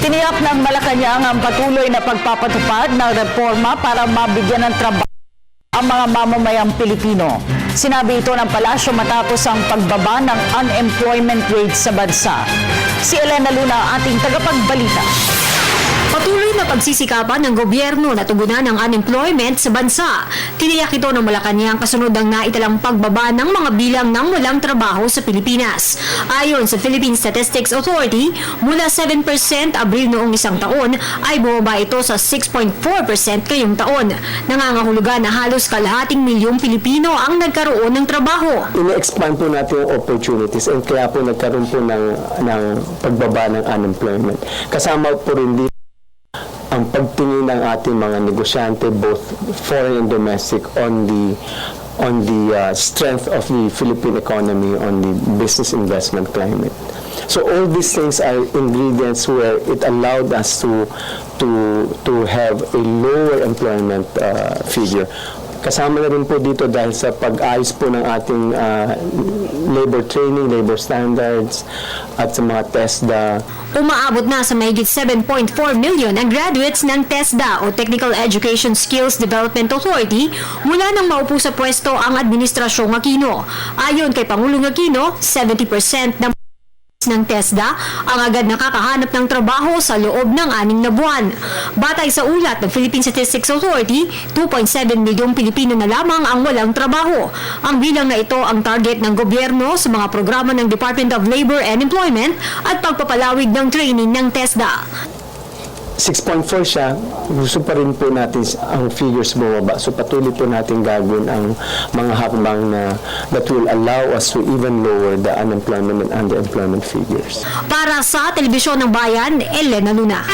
Tiniyak ng Malacanang ang patuloy na pagpapatupad ng reforma para mabigyan ng trabaho ang mga mamamayang Pilipino. Sinabi ito ng palasyo matapos ang pagbaba ng unemployment rate sa bansa. Si Elena Luna, ating tagapagbalita. Patuloy na pagsisikapan ng gobyerno na tugunan ang unemployment sa bansa. Tiniyak ito ng Malacanang kasunod ang naitalang pagbaba ng mga bilang ng walang trabaho sa Pilipinas. Ayon sa Philippine Statistics Authority, mula 7% Abril noong isang taon ay bumaba ito sa 6.4% ngayong taon. Nangangahulugan na halos kalahating milyong Pilipino ang nagkaroon ng trabaho. Ina-expand po natin yung opportunities and kaya po nagkaroon po ng pagbaba ng unemployment. Kasama po rin dito ang pagtingin ng ating mga negosyante, both foreign and domestic, on the strength of the Philippine economy, on the business investment climate. So all these things are ingredients where it allowed us to have a lower employment figure. Kasama na rin po dito dahil sa pag-ayos po ng ating labor training, labor standards, at sa mga TESDA. Umaabot na sa mahigit 7.4 million ang graduates ng TESDA o Technical Education Skills Development Authority mula nang maupo sa pwesto ang Administrasyong Aquino. Ayon kay Pangulong Aquino, 70% ng TESDA ang agad nakakahanap ng trabaho sa loob ng 6 na buwan. Batay sa ulat ng Philippine Statistics Authority, 2.7 milyong Pilipino na lamang ang walang trabaho. Ang bilang na ito ang target ng gobyerno sa mga programa ng Department of Labor and Employment at pagpapalawig ng training ng TESDA. 6.4 siya, gusto pa rin po natin ang figures bumaba. So patuloy po natin gagawin ang mga hakbang na that will allow us to even lower the unemployment and underemployment figures. Para sa Telebisyon ng Bayan, Elena Luna.